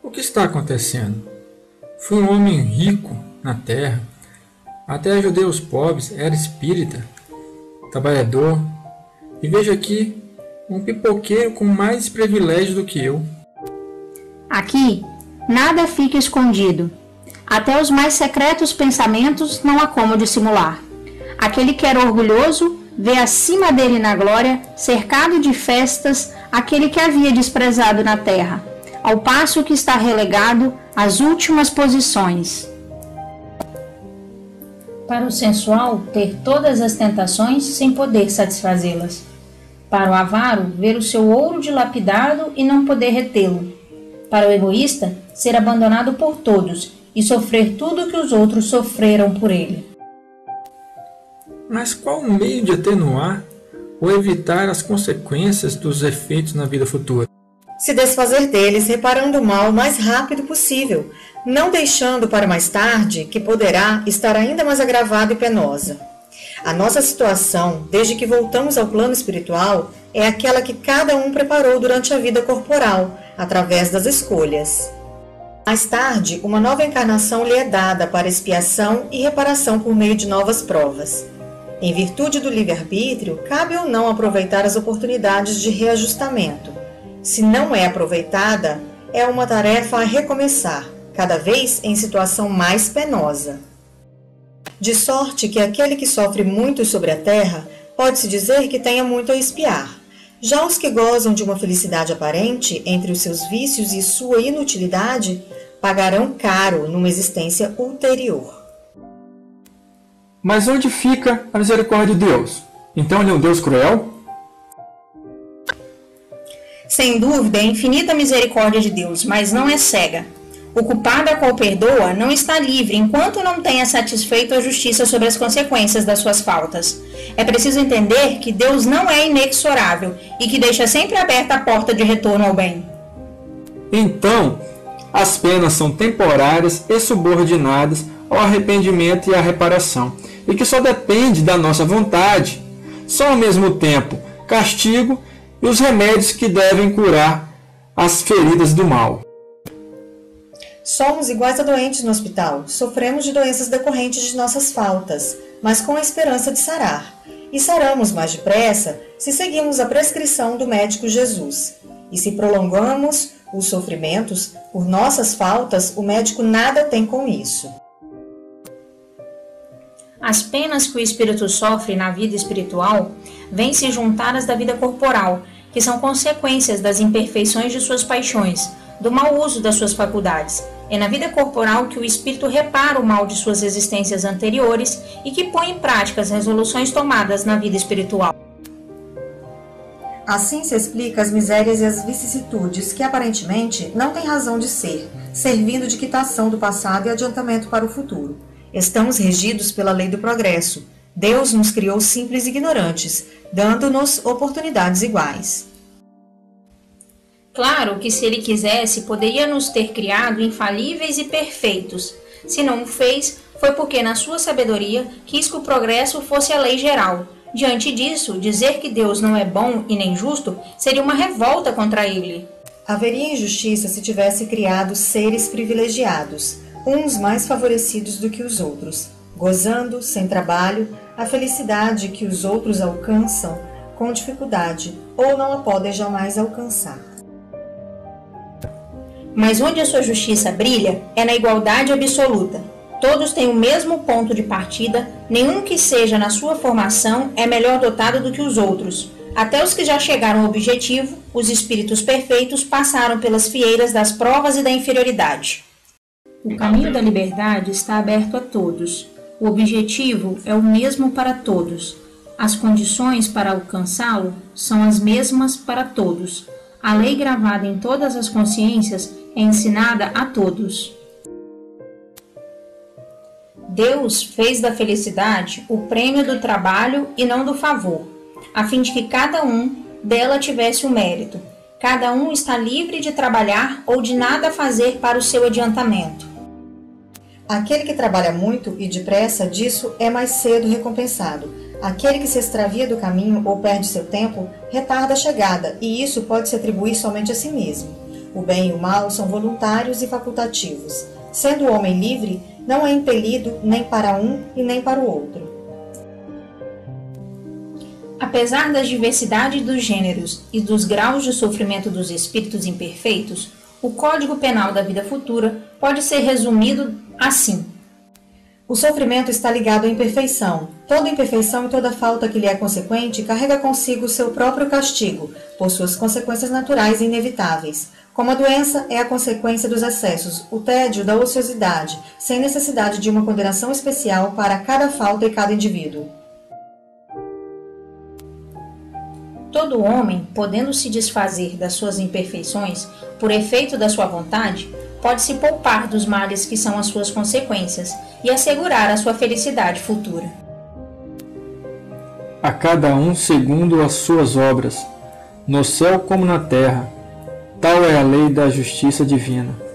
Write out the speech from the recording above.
O que está acontecendo? Fui um homem rico na terra, até ajudei os pobres, era espírita, trabalhador, e vejo aqui um pipoqueiro com mais privilégios do que eu. Aqui, nada fica escondido. Até os mais secretos pensamentos não há como dissimular. Aquele que era orgulhoso vê acima dele na glória, cercado de festas, aquele que havia desprezado na terra, ao passo que está relegado às últimas posições. Para o sensual, ter todas as tentações sem poder satisfazê-las. Para o avaro, ver o seu ouro dilapidado e não poder retê-lo. Para o egoísta, ser abandonado por todos e sofrer tudo o que os outros sofreram por ele. Mas qual o meio de atenuar ou evitar as consequências dos efeitos na vida futura? Se desfazer deles reparando o mal o mais rápido possível, não deixando para mais tarde, que poderá estar ainda mais agravada e penosa. A nossa situação, desde que voltamos ao plano espiritual, é aquela que cada um preparou durante a vida corporal, através das escolhas. Mais tarde, uma nova encarnação lhe é dada para expiação e reparação por meio de novas provas. Em virtude do livre-arbítrio, cabe ou não aproveitar as oportunidades de reajustamento. Se não é aproveitada, é uma tarefa a recomeçar, cada vez em situação mais penosa. De sorte que aquele que sofre muito sobre a terra, pode-se dizer que tenha muito a expiar. Já os que gozam de uma felicidade aparente, entre os seus vícios e sua inutilidade, pagarão caro numa existência ulterior. Mas onde fica a misericórdia de Deus? Então ele é um Deus cruel? Sem dúvida, é infinita a misericórdia de Deus, mas não é cega. O culpado a qual perdoa não está livre enquanto não tenha satisfeito a justiça sobre as consequências das suas faltas. É preciso entender que Deus não é inexorável e que deixa sempre aberta a porta de retorno ao bem. Então, as penas são temporárias e subordinadas ao arrependimento e à reparação, e que só depende da nossa vontade. São ao mesmo tempo castigo e os remédios que devem curar as feridas do mal. Somos iguais a doentes no hospital, sofremos de doenças decorrentes de nossas faltas, mas com a esperança de sarar. E saramos mais depressa se seguimos a prescrição do médico Jesus. E se prolongamos os sofrimentos por nossas faltas, o médico nada tem com isso. As penas que o espírito sofre na vida espiritual vêm se juntar às da vida corporal, que são consequências das imperfeições de suas paixões, do mau uso das suas faculdades. É na vida corporal que o espírito repara o mal de suas existências anteriores e que põe em prática as resoluções tomadas na vida espiritual. Assim se explica as misérias e as vicissitudes que aparentemente não têm razão de ser, servindo de quitação do passado e adiantamento para o futuro. Estamos regidos pela lei do progresso. Deus nos criou simples e ignorantes, dando-nos oportunidades iguais. Claro que se ele quisesse, poderia nos ter criado infalíveis e perfeitos. Se não o fez, foi porque na sua sabedoria quis que o progresso fosse a lei geral. Diante disso, dizer que Deus não é bom e nem justo seria uma revolta contra ele. Haveria injustiça se tivesse criado seres privilegiados, uns mais favorecidos do que os outros, gozando, sem trabalho, a felicidade que os outros alcançam com dificuldade ou não a podem jamais alcançar. Mas onde a sua justiça brilha é na igualdade absoluta. Todos têm o mesmo ponto de partida, nenhum que seja na sua formação é melhor dotado do que os outros. Até os que já chegaram ao objetivo, os espíritos perfeitos passaram pelas fieiras das provas e da inferioridade. O caminho da liberdade está aberto a todos. O objetivo é o mesmo para todos. As condições para alcançá-lo são as mesmas para todos. A lei gravada em todas as consciências é ensinada a todos. Deus fez da felicidade o prêmio do trabalho e não do favor, a fim de que cada um dela tivesse o mérito. Cada um está livre de trabalhar ou de nada fazer para o seu adiantamento. Aquele que trabalha muito e depressa disso é mais cedo recompensado. Aquele que se extravia do caminho ou perde seu tempo retarda a chegada, e isso pode se atribuir somente a si mesmo. O bem e o mal são voluntários e facultativos. Sendo o homem livre, não é impelido nem para um e nem para o outro. Apesar da diversidade dos gêneros e dos graus de sofrimento dos espíritos imperfeitos, o Código Penal da Vida Futura pode ser resumido assim: o sofrimento está ligado à imperfeição. Toda imperfeição e toda falta que lhe é consequente carrega consigo o seu próprio castigo, por suas consequências naturais e inevitáveis. Como a doença é a consequência dos excessos, o tédio da ociosidade, sem necessidade de uma condenação especial para cada falta e cada indivíduo. Todo homem, podendo se desfazer das suas imperfeições por efeito da sua vontade, pode se poupar dos males que são as suas consequências e assegurar a sua felicidade futura. A cada um segundo as suas obras, no céu como na terra, tal é a lei da justiça divina.